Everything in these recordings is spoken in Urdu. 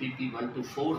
PP124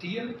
TLP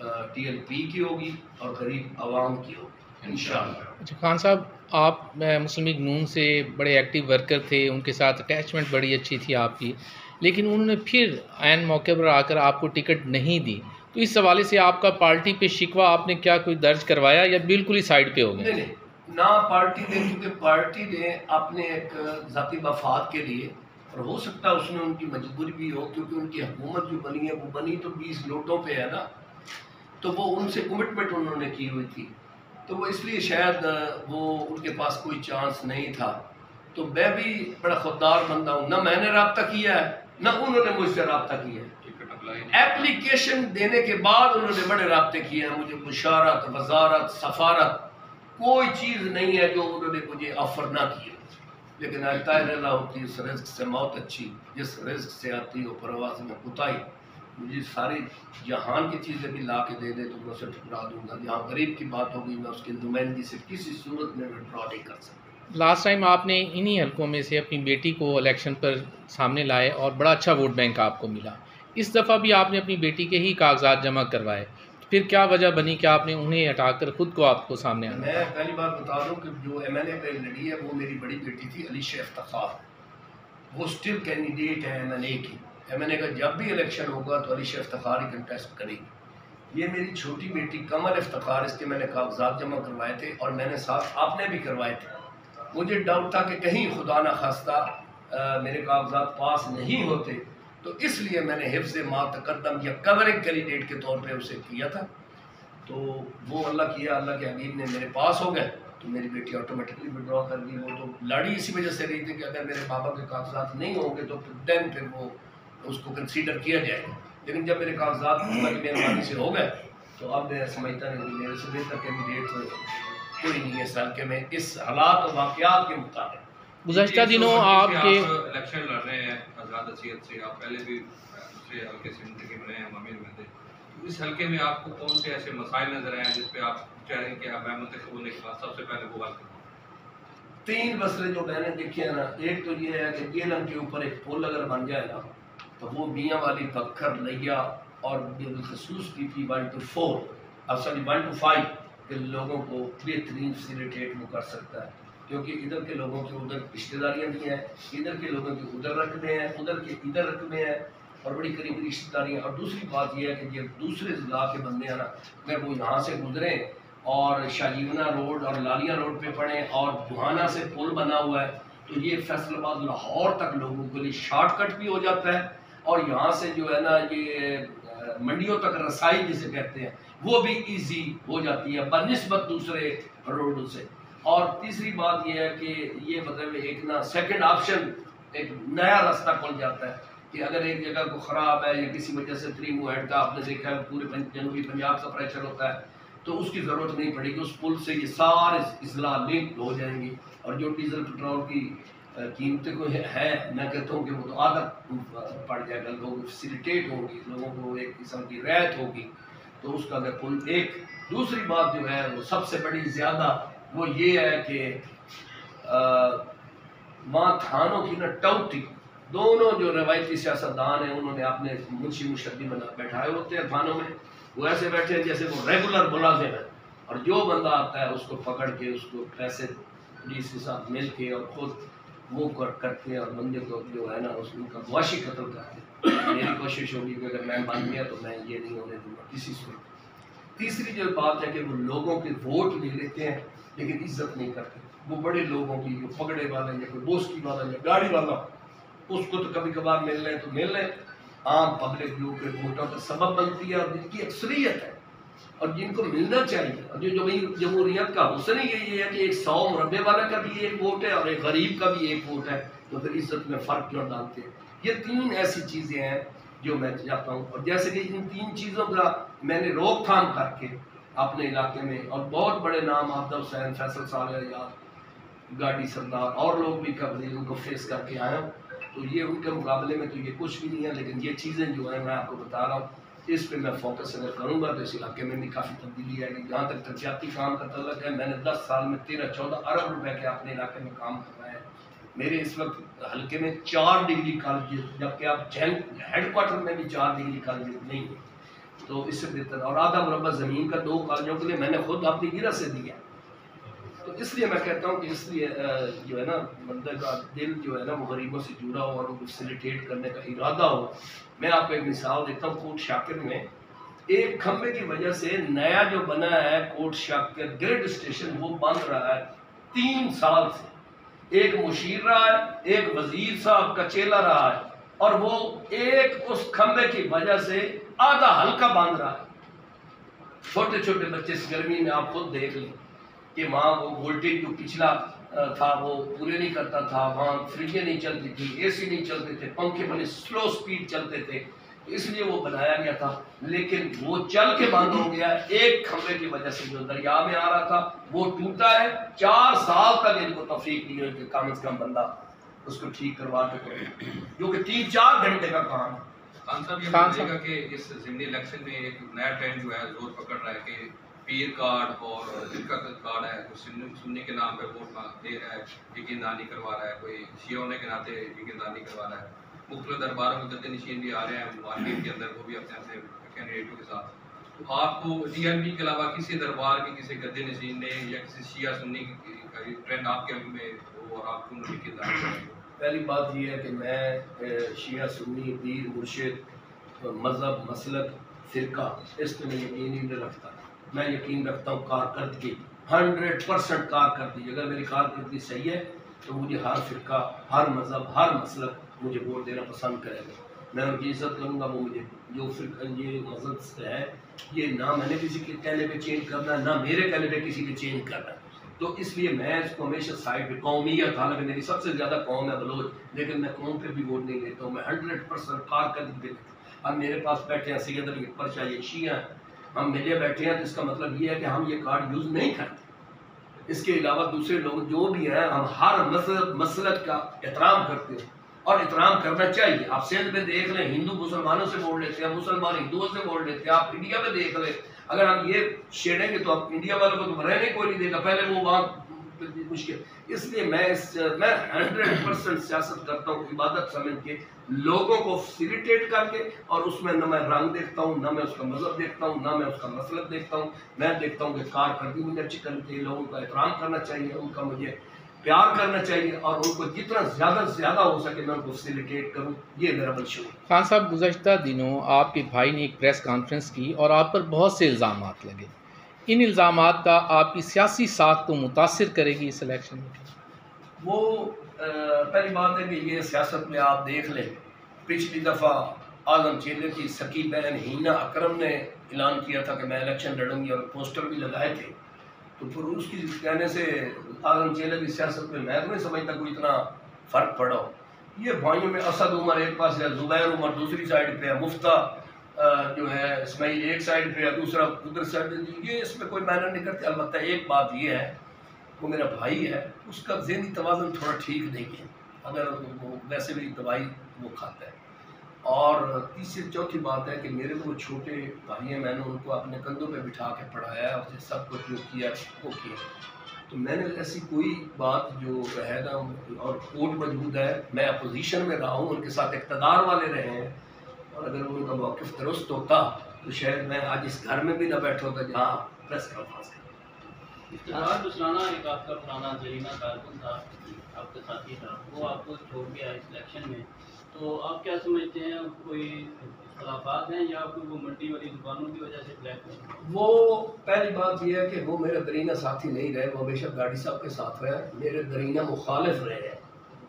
TLP کی ہوگی اور غریب عوام کی ہوگی انشاءاللہ۔ اچھا خان صاحب، آپ مسلم لیگ نون سے بڑے ایکٹیو ورکر تھے، ان کے ساتھ اٹیچمنٹ بڑی اچھی تھی آپ کی، لیکن انہوں نے پھر عین موقع پر آ کر آپ کو ٹکٹ نہیں دی، تو اس حوالے سے آپ کا پارٹی پہ شکوہ آپ نے کیا کوئی درج کروایا یا بالکل ہی سائڈ پہ ہو گئے؟ نہیں، نہ پارٹی نے، کیونکہ پارٹی نے اپنے ایک ذاتی مفاد کے لیے، اور ہو سکتا ہے اس میں ان کی مجبوری بھی ہو، کیونکہ ان کی حکومت جو بنی ہے وہ بنی تو 20 نوٹوں پہ ہے نا، تو وہ ان سے کمٹمنٹ انہوں نے کی ہوئی تھی، تو وہ اس لیے شاید وہ ان کے پاس کوئی چانس نہیں تھا۔ تو میں بھی بڑا خوددار بندہ ہوں، نہ میں نے رابطہ کیا ہے نہ انہوں نے مجھ سے رابطہ کیا ہے۔ ایپلیکیشن دینے کے بعد انہوں نے بڑے رابطے کیے ہیں، مجھے مشارت، وزارت، سفارت، کوئی چیز نہیں ہے جو انہوں نے مجھے آفر نہ کیا، لیکن طاہر اللہ ہوتی ہے اس رزق سے موت اچھی، جس رزق سے آتی ہو پرواز میں کوتاہی۔ مجھے ساری جہان کی چیزیں بھی لا کے دے دے تو میں اسے ٹھکرا دوں گا، جہاں غریب کی بات ہوگی میں اس کی نمائندگی سے کسی صورت میں وڈرا نہیں کر سکتا۔ لاسٹ ٹائم آپ نے انہی حلقوں میں سے اپنی بیٹی کو الیکشن پر سامنے لائے اور بڑا اچھا ووٹ بینک آپ کو ملا، اس دفعہ بھی آپ نے اپنی بیٹی کے ہی کاغذات جمع کروائے، پھر کیا وجہ بنی کہ آپ نے انہیں ہٹا کر خود کو آپ کو سامنے آنا؟ میں پہلی بات بتا دوں کہ جو MLA پہ لڑی ہے وہ میری بڑی بیٹی تھی علیشہ افتخار، وہ اسٹل کینڈیڈیٹ ہے MLA کی۔ MLA کا جب بھی الیکشن ہوگا تو علیشہ افتخار ہی کنٹیسٹ کرے گی۔ یہ میری چھوٹی بیٹی قمر افتخار، اس کے میں نے کاغذات جمع کروائے تھے اور میں نے ساتھ آپ نے بھی کروائے تھے۔ مجھے ڈاؤٹ تھا کہ کہیں خدا نہ خواستہ میرے کاغذات پاس نہیں ہوتے، تو اس لیے میں نے حفظ ما تقدم یا کورنگ کینڈیڈیٹ کے طور پہ اسے کیا تھا، تو وہ اللہ کیا، اللہ کے حبیب نے میرے پاس ہو گئے تو میری بیٹی آٹومیٹکلی وڈرا کر دی۔ وہ تو لڑی اسی وجہ سے رہی تھی کہ اگر میرے بابا کے کاغذات نہیں ہوں گے تو پھر وہ اس کو کنسیڈر کیا جائے گا، لیکن جب میرے کاغذات اللہ کی مہربانی سے ہو گئے تو اب میں سمجھتا نہیں کہ میرے سے بہتر کینڈیڈیٹ کوئی نہیں ہے اس حلقے میں، اس حالات و واقعات کے مطابق۔ گزشتہ دنوں آپ کے الیکشن لڑ رہے ہیں آزاد حیثیت سے، آپ پہلے بھی دوسرے حلقے سے منتخب رہے ہیں، امیر میں تھے، اس حلقے میں آپ کو کون سے ایسے مسائل نظر آئے ہیں جس پہ آپ چاہ رہے ہیں کہ میں منتخب ہونے کے بعد سب سے پہلے وہ حل کروں؟ 3 مسئلے جو میں نے دیکھے ہیں نا، ایک تو یہ ہے کہ جیلم کے اوپر ایک پل اگر بن جائے نا تو وہ میاں والی بکھر لیا اور بالخصوص PP 1 to 4 1 to 5 کے لوگوں کو بہترین فیسیلیٹیٹ وہ کر سکتا ہے، کیونکہ ادھر کے لوگوں کی ادھر رشتہ داریاں بھی ہیں، ادھر کے لوگوں کی ادھر رقبے ہیں، ادھر کے ادھر رقبے ہیں اور بڑی قریبی رشتہ داریاں۔ اور دوسری بات یہ ہے کہ یہ دوسرے ضلع کے بندے ہیں نا، اگر وہ یہاں سے گزریں اور شاہجیونہ روڈ اور لالیاں روڈ پہ پڑیں اور بوہانہ سے پل بنا ہوا ہے تو یہ فیصل آباد لاہور تک لوگوں کے لیے شارٹ کٹ بھی ہو جاتا ہے، اور یہاں سے جو ہے نا یہ منڈیوں تک رسائی جسے کہتے ہیں وہ بھی ایزی ہو جاتی ہے بنسبت دوسرے روڈوں سے۔ اور تیسری بات یہ ہے کہ یہ مطلب ایک نا سیکنڈ آپشن، ایک نیا راستہ کھل جاتا ہے کہ اگر ایک جگہ کو خراب ہے یا کسی وجہ سے 3 موہیڈ کا آپ نے دیکھا ہے پورے جنوبی پنجاب کا پریشر ہوتا ہے تو اس کی ضرورت نہیں پڑے گی، اس پل سے یہ سارے اضلاع لنک ہو جائیں گی، اور جو ڈیزل پٹرول کی قیمتیں کو ہے میں کہتا ہوں کہ وہ تو عادت پڑ جائے گا، لوگ فیسیلیٹیٹ ہوں گی، لوگوں کو ایک قسم کی رعایت ہوگی، تو اس کا اگر پل ایک۔ دوسری بات جو ہے وہ سب سے بڑی زیادہ وہ یہ ہے کہ وہاں تھانوں کی نا ٹوٹی، دونوں جو روایتی سیاستدان ہیں انہوں نے اپنے منشی مشدی بنا بیٹھائے ہوتے ہیں تھانوں میں، وہ ایسے بیٹھے ہیں جیسے وہ ریگولر ملازم ہیں، اور جو بندہ آتا ہے اس کو پکڑ کے اس کو پیسے پولیس کے ساتھ مل کے اور خود وہ کر کے اور بندے کو جو ہے نا اس کا معاشی قتل کرتے ہیں۔ میری کوشش ہوگی کہ اگر میں بن گیا تو میں یہ نہیں ہونے دوں گا کسی صورت۔ تیسری جو بات ہے کہ وہ لوگوں کے ووٹ لے لیتے ہیں لیکن عزت نہیں کرتے، وہ بڑے لوگوں کی جو پگڑے والا یا کوئی بوسکی والا یا گاڑی والا اس کو تو کبھی کبھار مل لیں تو مل لیں، عام پبلک جو کہ ووٹوں کا سبب بنتی ہے اور جن کی اکثریت ہے اور جن کو ملنا چاہیے، اور جو جمہوریت کا حسن ہی یہی ہے کہ ایک 100 مربع والا کا بھی ایک ووٹ ہے اور ایک غریب کا بھی ایک ووٹ ہے، تو پھر عزت میں فرق کیوں ڈالتے ہیں؟ یہ 3 ایسی چیزیں ہیں جو میں چاہتا ہوں، اور جیسے کہ ان 3 چیزوں کا میں نے روک تھام کر کے اپنے علاقے میں، اور بہت بڑے نام عابدہ حسین، فیصل صالح یاد، گاڑی سردار اور لوگ بھی ان کو فیس کر کے آیا ہوں، تو یہ ان کے مقابلے میں تو یہ کچھ بھی نہیں ہے، لیکن یہ چیزیں جو ہیں میں آپ کو بتا رہا ہوں اس پہ میں فوکس اگر کروں گا تو اس علاقے میں بھی کافی تبدیلی آئے گی۔ جہاں تک ترقیاتی کام کا تعلق ہے، میں نے 10 سال میں 13-14 ارب روپے کے اپنے علاقے میں کام کرنا ہے۔ میرے اس وقت حلقے میں 4 ڈگری کالج، جبکہ آپ ہیڈ کوارٹر میں بھی 4 ڈگری کالج نہیں ہے، تو اس سے بہتر، اور آدھا مربع زمین کا 2 کالجوں کے لیے میں نے خود اپنی گرہ سے دیا. تو اس لیے میں کہتا ہوں کہ اس لیے جو ہے نا بندے کا دل جو ہے نا وہ غریبوں سے جڑا ہو اور ان کو فیسیلیٹیٹ کرنے کا ارادہ ہو. میں آپ کو ایک مثال دیتا ہوں. کوٹ شاکر میں ایک کھمبے کی وجہ سے نیا جو بنا ہے کوٹ شاکر گریڈ اسٹیشن وہ بند رہا ہے 3 سال سے. ایک مشیر رہا ہے، ایک وزیر صاحب کا چیلا رہا ہے، اور وہ ایک اس کھمبے کی وجہ سے آدھا حلقہ باندھ رہا ہے. چھوٹے چھوٹے بچے اس گرمی میں آپ خود دیکھ لیں کہ وہاں وہ وولٹیج جو پچھلا تھا وہ پورے نہیں کرتا تھا، وہاں فریجیں نہیں چلتی تھی، اے سی نہیں چلتے تھے، پنکھے بڑے سلو سپیڈ چلتے تھے. اس لیے وہ بنایا گیا تھا، لیکن وہ چل کے بند ہو گیا. ایک کھمبے کی وجہ سے جو دریا میں آ رہا تھا وہ ٹوٹا ہے. 4 سال تک ان کو توفیق نہیں ہوئی کہ کم از کم بندہ اس کو ٹھیک کروا کے کرے، جو کہ 3-4 گھنٹے کا کام ہے. خان صاحب یہ بتائیے گا کہ اس ضمنی الیکشن میں ایک نیا ٹرینڈ جو ہے زور پکڑ رہا ہے کہ پیر کارڈ اور فرقہ کارڈ ہے، کوئی سنی کے نام پہ ووٹ دے رہا ہے، یقین دہانی کروا رہا ہے، کوئی شیعہ ہونے کے ناطے یقین دہانی کروا رہا ہے. مختلف درباروں میں گدے نشین بھی آ رہے ہیں مارکیٹ کے اندر، وہ بھی اپنے اپنے کینڈیڈیٹوں کے ساتھ. تو آپ کو ڈی ایل پی کے علاوہ کسی دربار کے کسی گدے نشین نے یا کسی شیعہ سنی کا ٹرینڈ آپ کے میں ہو اور آپ کو یقین دہانی کریں؟ پہلی بات یہ ہے کہ میں شیعہ سنی پیر مرشد مذہب مسلک فرقہ اس پہ میں یقین ہی نہیں رکھتا. میں یقین رکھتا ہوں کارکردگی، 100% کارکردگی. اگر میری کارکردگی صحیح ہے تو مجھے ہر فرقہ، ہر مذہب، ہر مسلک مجھے ووٹ دینا پسند کرے گا. میں ان کی عزت کروں گا. وہ مجھے جو فرقہ یہ مذہب ہے یہ نہ میں نے کسی کے کہنے پہ چینج کرنا، نہ میرے کہنے پہ کسی نے چینج کرنا. تو اس لیے میں اس کو ہمیشہ سائڈ پہ قومیت، حالانکہ میری سب سے زیادہ قوم ہے بلوچ، لیکن میں قوم پہ بھی ووٹ نہیں دیتا ہوں. میں 100% کارکردگی پہ دیتا ہوں. اب میرے پاس بیٹھے ہیں سید علی اکبر شاہ، یہ شیعہ ہیں، ہم ملے بیٹھے ہیں، تو اس کا مطلب یہ ہے کہ ہم یہ کارڈ یوز نہیں کرتے. اس کے علاوہ دوسرے لوگ جو بھی ہیں ہم ہر مذہب مسلک کا احترام کرتے ہیں اور احترام کرنا چاہیے. آپ سندھ میں دیکھ لیں ہندو مسلمانوں سے ووٹ لیتے ہیں، مسلمان ہندوؤں سے ووٹ لیتے ہیں. آپ انڈیا میں دیکھ لیں اگر ہم یہ چھیڑیں گے تو آپ انڈیا والوں کو تو رہنے کوئی نہیں دے گا، پہلے وہ وہاں مشکل. اس لیے میں 100% سیاست کرتا ہوں عبادت سمجھ کے، لوگوں کو فیسیلیٹیٹ کر کے، اور اس میں نہ میں رنگ دیکھتا ہوں، نہ میں اس کا مذہب دیکھتا ہوں، نہ میں اس کا مسلک دیکھتا ہوں. میں دیکھتا ہوں کہ کارکردگی مجھے اچھی کرنی چاہیے، لوگوں کا احترام کرنا چاہیے، ان کا مجھے پیار کرنا چاہیے، اور ان کو جتنا زیادہ سے زیادہ ہو سکے میں ان کو فیسیلیٹیٹ کروں. یہ میرا منشور ہے. خان صاحب گزشتہ دنوں آپ کے بھائی نے ایک پریس کانفرنس کی اور آپ پر بہت سے الزامات لگے. ان الزامات کا آپ کی سیاسی ساکھ کو متاثر کرے گی اس الیکشن میں؟ وہ پہلی بات ہے کہ یہ سیاست میں آپ دیکھ لیں، پچھلی دفعہ اعظم چیلے کی سکی بہن ہینا اکرم نے اعلان کیا تھا کہ میں الیکشن لڑوں گی، اور پوسٹر بھی لگائے تھے. تو پھر اس کی کہنے سے اعظم چیلے کی سیاست میں میں نہیں سمجھتا کوئی اتنا فرق پڑا ہو. یہ بھائیوں میں اسد عمر ایک پاس ہے، زبیر عمر دوسری سائڈ پہ ہے، مفتہ جو ہے اسماعیل ایک سائڈ پہ ہے، دوسرا ادھر سائڈ پہ. یہ اس میں کوئی معنی نہیں کرتے. البتہ ایک بات یہ ہے، وہ میرا بھائی ہے، اس کا ذہنی توازن تھوڑا ٹھیک نہیں ہے، اگر وہ ویسے بھی دوائی وہ کھاتا ہے. اور تیسری چوتھی بات ہے کہ میرے تو وہ چھوٹے بھائی ہیں، میں نے ان کو اپنے کندھوں پہ بٹھا کے پڑھایا ہے، اور سب کچھ جو کیا وہ کیا. تو میں نے ایسی کوئی بات جو ہے نا، اور کوٹ موجود ہے، میں اپوزیشن میں رہا ہوں، ان کے ساتھ اقتدار والے رہے ہیں، اور اگر ان کا موقف درست ہوتا تو شاید میں آج اس گھر میں بھی نہ بیٹھا ہوتا جہاں پریس کانفرنس ہے. افتخار بسرانا ایک آپ کا پرانا زرینہ کارکن تھا، آپ کے ساتھی تھا، وہ آپ کو چھوڑ گیا اس الیکشن میں. تو آپ کیا سمجھتے ہیں، کوئی اختلافات ہیں یا کوئی وہ منڈی والی دکانوں کی وجہ سے بلیک میں؟ وہ پہلی بات یہ ہے کہ وہ میرے درینہ ساتھی نہیں رہے، وہ ہمیشہ گاڑی صاحب کے ساتھ رہے. میرے درینہ مخالف رہے ہیں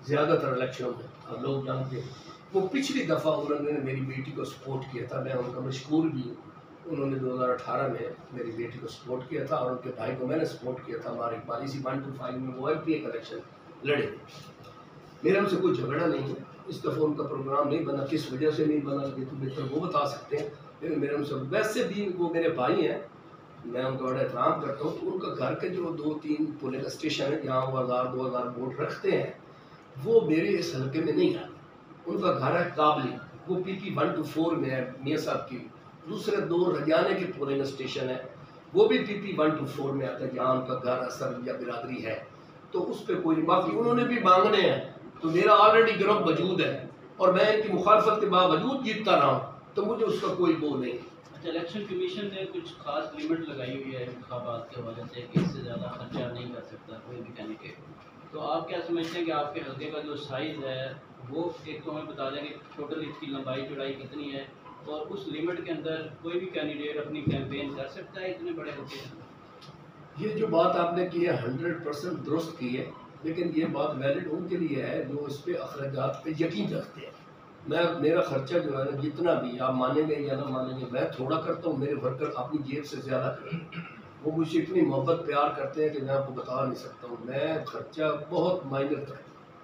زیادہ تر الیکشنوں میں، آپ لوگ جانتے ہیں. وہ پچھلی دفعہ انہوں نے میری بیٹی کو سپورٹ کیا تھا، میں ان کا مشکور بھی ہوں. انہوں نے 2018 میں میری بیٹی کو سپورٹ کیا تھا، اور ان کے بھائی کو میں نے سپورٹ کیا تھا. ہمارے پالیسی 125 میں وہ MP کا الیکشن لڑے. میرے ان سے کوئی جھگڑا نہیں ہے. اس دفعہ ان کا پروگرام نہیں بنا، کس وجہ سے نہیں بنا یہ تو بہتر وہ بتا سکتے ہیں. لیکن میرے ان سے ویسے بھی وہ میرے بھائی ہیں، میں ان کا بڑا احترام کرتا ہوں. تو ان کا گھر کے جو 2-3 پولنگ اسٹیشن ہیں جہاں وہ 1000-2000 ووٹ رکھتے ہیں، وہ میرے اس حلقے میں نہیں ہے. ان کا گھر ہے قابلی، وہ PP 124 میں ہے میاں صاحب کی. دوسرے 2 رجانے کے پولنگ اسٹیشن ہیں، وہ بھی PP 124 میں آتا ہے جہاں ان کا گھر اثر یا برادری ہے. تو اس پہ کوئی باقی انہوں نے بھی مانگنے ہیں. تو میرا آلریڈی گروپ موجود ہے، اور میں ان کی مخالفت کے باوجود جیتتا رہا ہوں، تو مجھے اس کا کوئی وہ نہیں. الیکشن کمیشن نے کچھ خاص لمٹ لگائی ہوئی ہے انتخابات کے حوالے سے کہ اس سے زیادہ خرچہ نہیں کر سکتا کوئی بھی کینڈیڈیٹ، تو آپ کیا سمجھتے ہیں کہ آپ کے حلقے کا جو سائز ہے وہ ایک تو ہمیں بتا دیں کہ ٹوٹل اس کی لمبائی چوڑائی کتنی ہے، اور اس لمٹ کے اندر کوئی بھی کینڈیڈیٹ اپنی کیمپین کر سکتا ہے اتنے بڑے حلقے میں؟ یہ جو بات آپ نے کی ہے 100% درست کی ہے، لیکن یہ بات ویلڈ ان کے لیے ہے جو اس پہ اخراجات پہ یقین رکھتے ہیں۔ میرا خرچہ جو ہے نا جتنا بھی آپ مانیں گے یا نہ مانیں گے، میں تھوڑا کرتا ہوں، میرے ورکر اپنی جیب سے زیادہ کرتے ہیں، وہ مجھ سے اتنی محبت پیار کرتے ہیں کہ میں آپ کو بتا نہیں سکتا ہوں، میں خرچہ بہت مائنر تک،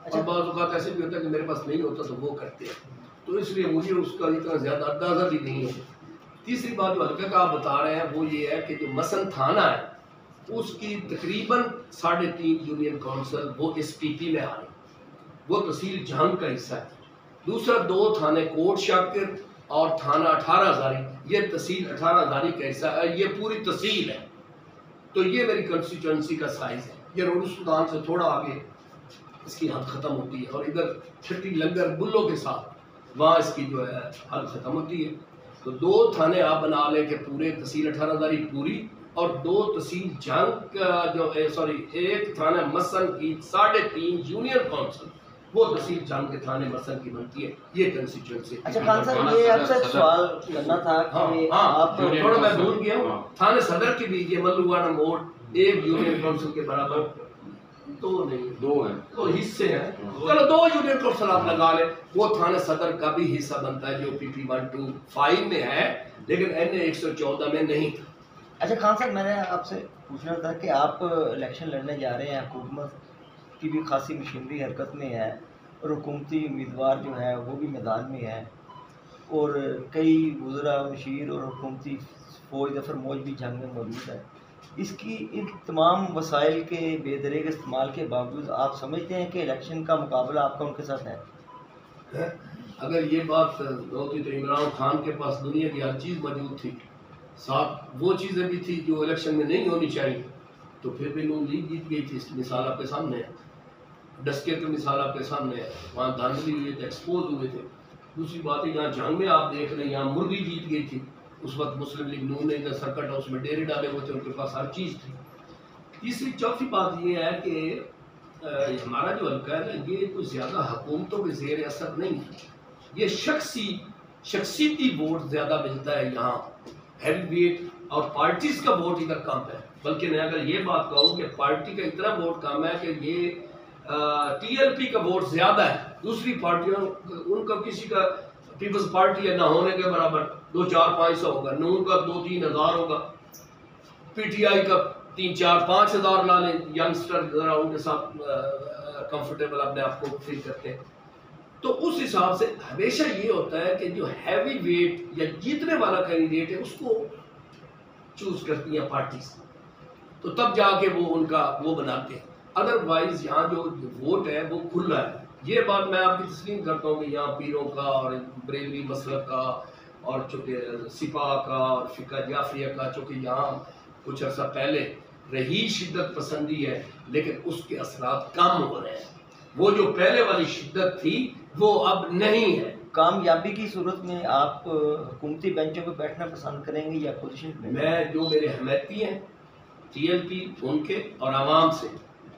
اور بعض اوقات ایسے بھی ہوتا ہے کہ میرے پاس نہیں ہوتا تو وہ کرتے ہیں، تو اس لیے مجھے اس کا اتنا زیادہ اندازہ بھی نہیں ہے۔ تیسری بات جو حلقہ کا آپ بتا رہے ہیں وہ یہ ہے کہ جو مثلاً تھانہ ہے اس کی تقریباً 3.5 یونین کونسل وہ اس پی پی میں آ رہی، وہ تحصیل جہنگ کا حصہ ہے۔ دوسرا 2 تھانے کوٹ شاکر اور تھانہ 18 ہزاری، یہ تحصیل 18 ہزاری کا حصہ ہے، یہ پوری تحصیل ہے، تو یہ میری کنسٹیچوئنسی کا سائز ہے۔ یہ روڈ سلطان سے تھوڑا آگے اس کی حد ختم ہوتی ہے، اور ادھر چھٹی لنگر بلوں کے ساتھ وہاں اس کی جو ہے حد ختم ہوتی ہے۔ تو 2 تھانے آپ بنا لیں کہ پورے تحصیل 18 ہزاری پوری، اور 2 تحصیل جنگ کا جو ایک تھانہ مسن کی 3.5 یونین کونسل وہ تحصیل جنگ کے تھانے مسن کی بنتی ہے، یہ کنسٹیچوئنسی۔ اچھا خان صاحب یہ آپ سے سوال کرنا تھا کہ آپ تھوڑا میں بھول گیا ہوں، تھانے صدر کی بھی یہ ملوانہ موڑ 1 یونین کونسل کے برابر 2 نہیں 2 ہیں، 2 حصے ہیں، چلو 2 یونین کونسل آپ لگا لیں، وہ تھانے صدر کا بھی حصہ بنتا ہے جو پی پی 125 میں ہے، لیکن این 114 میں نہیں تھا۔ اچھا خان صاحب میں نے آپ سے پوچھنا تھا کہ آپ الیکشن لڑنے جا رہے ہیں، حکومت کی بھی خاصی مشینری حرکت میں ہے اور حکومتی امیدوار جو ہے وہ بھی میدان میں ہے، اور کئی وزراء مشیر اور حکومتی فوج دفر موج بھی جنگ میں موجود ہے، اس کی ان تمام وسائل کے بے دریغ استعمال کے باوجود آپ سمجھتے ہیں کہ الیکشن کا مقابلہ آپ کا ان کے ساتھ ہے؟ اگر یہ بات ہوتی تو عمران خان کے پاس دنیا کی ہر چیز موجود تھی، ساتھ وہ چیزیں بھی تھی جو الیکشن میں نہیں ہونی چاہیے، تو پھر بھی نون لیگ جیت گئی تھی۔ اس کی مثال آپ کے سامنے ہے، ڈسکے کی مثال آپ کے سامنے ہے، وہاں دھاندلی ہوئے تھے، ایکسپوز ہوئے تھے۔ دوسری بات ہے یہاں جنگ میں آپ دیکھ رہے ہیں یہاں مرغی جیت گئی تھی، اس وقت مسلم لیگ نون نے ادھر سرکٹ ہاؤس میں ڈیرے ڈالے ہوئے تھے، ان کے پاس ہر چیز تھی۔ تیسری چوتھی بات یہ ہے کہ ہمارا جو حلقہ ہے نا یہ کوئی زیادہ حکومتوں کے زیر اثر نہیں ہے، یہ شخصیتی ووٹ زیادہ ملتا ہے یہاں، ہیوی ویٹ، اور پارٹیز کا ووٹ ادھر کم ہے، بلکہ میں اگر یہ بات کہوں کہ پارٹی کا اتنا ووٹ کم ہے کہ یہ ٹی ایل پی کا ووٹ زیادہ ہے، دوسری پارٹیوں ان کا کسی کا پیپلز پارٹی ہے نہ ہونے کے برابر 2-4-500 ہوگا، نون کا 2-3 ہزار ہوگا، پی ٹی آئی کا 3-4-5 ہزار لا لیں، ینگسٹر ذرا ان کے ساتھ کمفرٹیبل اپنے آپ کو فیل کرتے ہیں، تو اس حساب سے ہمیشہ یہ ہوتا ہے کہ جو ہیوی ویٹ یا جیتنے والا کینڈیڈیٹ ہے اس کو چوز کرتی ہیں پارٹیز، تو تب جا کے وہ ان کا وہ بناتے ہیں، ادروائز یہاں جو ووٹ ہے وہ کھلا ہے۔ یہ بات میں آپ کی تسلیم کرتا ہوں کہ یہاں پیروں کا اور بریلوی مسلک کا اور چونکہ سپاہ کا اور فقہ جعفریہ کا چونکہ یہاں کچھ عرصہ پہلے رہی شدت پسندی ہے، لیکن اس کے اثرات کم ہو رہے ہیں، وہ جو پہلے والی شدت تھی وہ اب نہیں ہے۔ کامیابی کی صورت میں آپ حکومتی بینچوں پہ بیٹھنا پسند کریں گے یا اپوزیشن میں؟ میں جو میرے حمایتی ہیں ٹی ایل پی ان کے اور عوام سے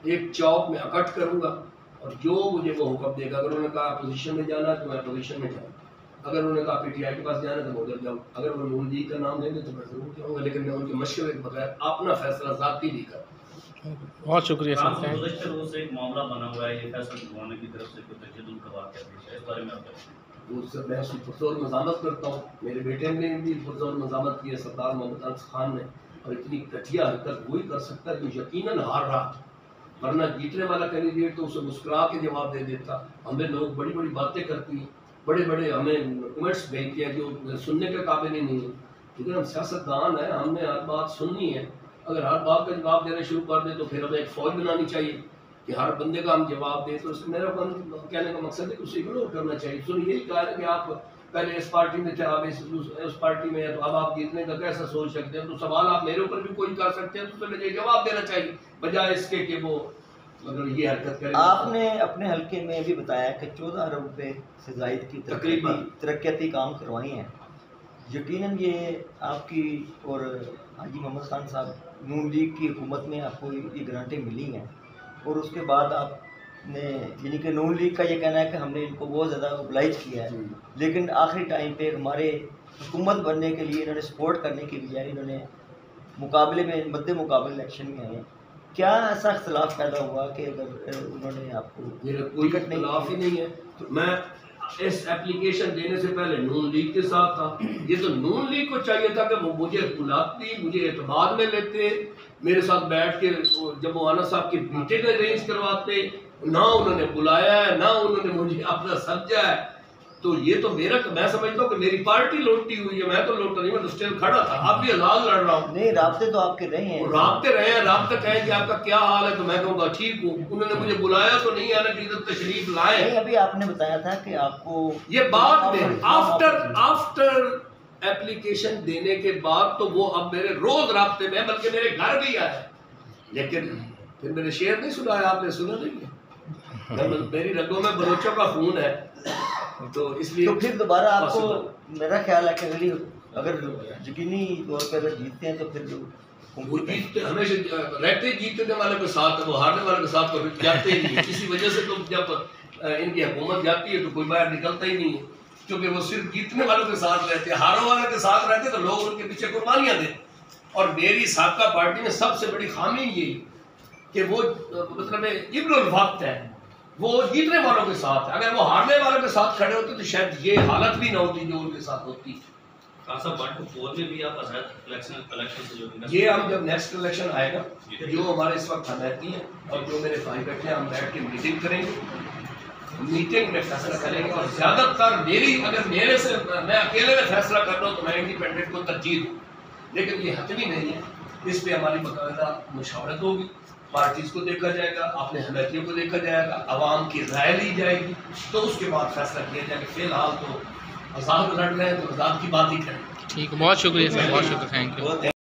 ایک چوک میں اکٹھ کروں گا، اور جو مجھے وہ حکم دے گا، اگر انہوں نے کہا اپوزیشن میں جانا تو میں اپوزیشن میں جاؤں، اگر انہوں نے کہا پی ٹی آئی کے پاس جانا تو میں ادھر جاؤں، اگر وہ نون لیگ کا نام دیں گے تو میں ضرور جاؤں گا، لیکن میں ان کے مشورے کے بغیر اپنا فیصلہ ذاتی نہیں کروں۔ بہت شکریہ سر۔ گزشتہ روز سے ایک معاملہ بنا ہوا ہے، یہ فیصل بھگوانے کی طرف سے کوئی تجدید کا واقعہ ہے، اس بارے میں آپ اس سے میں پرزور مزاحمت کرتا ہوں، میرے بیٹے نے بھی پرزور مزاحمت کی ہے سردار محمد انس خان نے، اور اتنی گھٹیا حرکت وہی کر سکتا ہے جو یقیناً ہار رہا، ورنہ جیتنے والا کینڈیڈیٹ تو اسے مسکرا کے جواب دے دیتا۔ ہمیں لوگ بڑی بڑی باتیں کرتی ہیں، بڑے بڑے ہمیں کمنٹس بھیجتے ہیں جو سننے کے قابل ہی نہیں ہے، لیکن ہم سیاستدان ہیں، ہم نے ہر بات سننی ہے، اگر ہر بات کا جواب دینا شروع کر دیں تو پھر ہمیں ایک فوج بنانی چاہیے کہ ہر بندے کا ہم جواب دیں، تو اس میرا کہنے کا مقصد ہے کہ اسے اگنور کرنا چاہیے۔ سن یہی کہا ہے کہ آپ پہلے اس پارٹی میں تھے، آپ اس پارٹی میں ہیں، تو اب آپ جیتنے کا کیسا سوچ سکتے ہیں؟ تو سوال آپ میرے اوپر بھی کوئی کر سکتے ہیں، تو مجھے جواب دینا چاہیے بجائے اس کے کہ وہ مگر یہ حرکت کرے۔ آپ نے اپنے حلقے میں بھی بتایا کہ 14 ارب روپے سے زائد کی ترقیاتی کام کروائی ہیں، یقیناً یہ آپ کی اور حاجی محمد خان صاحب نون لیگ کی حکومت میں آپ کو یہ گرانٹیں ملی ہیں، اور اس کے بعد آپ نے یعنی کہ نون لیگ کا یہ کہنا ہے کہ ہم نے ان کو بہت زیادہ اوبلائز کیا ہے، لیکن آخری ٹائم پہ ہمارے حکومت بننے کے لیے انہوں نے سپورٹ کرنے کی بجائے انہوں نے مقابلے میں مد مقابل الیکشن میں آئے. کیا ایسا اختلاف پیدا ہوا کہ اگر انہوں نے آپ کو میرا کوئی اختلاف ہی نہیں ہے. میں اس اپلیکیشن دینے سے پہلے نون لیگ کے ساتھ تھا. یہ تو نون لیگ کو چاہیے تھا کہ وہ مجھے بلاتی، مجھے اعتماد میں لیتے، میرے ساتھ بیٹھ کے جب مولانا صاحب کی میٹنگ ارینج کرواتے. نہ انہوں نے بلایا ہے، نہ انہوں نے مجھے اپنا سمجھا ہے. تو یہ تو میرا، میں سمجھتا ہوں کہ میری پارٹی لوٹی ہوئی ہے. میں تو لوٹا نہیں، میں تو اسٹل کھڑا تھا. آپ بھی آزاد لڑ رہا ہوں. نہیں، رابطے تو آپ کے رہے ہیں. رابطے رہے ہیں. رابطے کہیں کہ آپ کا کیا حال ہے تو میں کہوں گا ٹھیک ہوں. انہوں نے مجھے بلایا تو نہیں آنا چاہیے، تشریف لائے. نہیں، ابھی آپ نے بتایا تھا کہ آپ کو یہ بعد میں آفٹر اپلیکیشن دینے کے بعد تو وہ اب میرے روز رابطے میں، بلکہ میرے گھر بھی آئے. لیکن پھر میرے شعر نہیں سنایا، آپ نے سنا نہیں ہے. میری رگوں میں بلوچوں کا خون ہے، تو اس لیے تو پھر دوبارہ آپ کو میرا خیال ہے کہ اگر یقینی طور پہ اگر جیتتے ہیں تو پھر وہ جیتتے ہمیشہ رہتے، جیتنے والے کے ساتھ، وہ ہارنے والے کے ساتھ جاتے ہی نہیں. کسی وجہ سے تو جب ان کی حکومت جاتی ہے تو کوئی باہر نکلتا ہی نہیں ہے، کیونکہ وہ صرف جیتنے والوں کے ساتھ رہتے ہیں. ہاروں والے کے ساتھ رہتے تو لوگ ان کے پیچھے قربانیاں دیں. اور میری سابقہ پارٹی میں سب سے بڑی خامی یہی کہ وہ مطلب ابن الوقت ہے، وہ جیتنے والوں کے ساتھ. اگر وہ ہارنے والوں کے ساتھ کھڑے ہوتے تو شاید یہ حالت بھی نہ ہوتی جو ان کے ساتھ ہوتی. خان صاحب 1 to 4 میں بھی آپ آزاد الیکشن سے جو یہ ہم جب نیکسٹ الیکشن آئے گا، جو ہمارے اس وقت حمایتی ہیں اور جو میرے بھائی بیٹھے ہیں، ہم بیٹھ کے میٹنگ کریں گے. میٹنگ میں فیصلہ کریں گے. اور زیادہ تر اگر میرے سے میں اکیلے میں فیصلہ کر رہا ہوں تو میں انڈیپینڈنٹ کو ترجیح دوں. لیکن یہ حتمی نہیں ہے. اس پہ ہماری باقاعدہ مشاورت ہوگی. پارٹیز کو دیکھا جائے گا، اپنے حمایتیوں کو دیکھا جائے گا، عوام کی رائے لی جائے گی. تو اس کے بعد فیصلہ کیا جائے گا. فی الحال تو آزاد لڑ رہے ہیں تو آزاد کی بات ہی کریں. ٹھیک ہے، بہت شکریہ سر، بہت شکریہ، تھینک یو.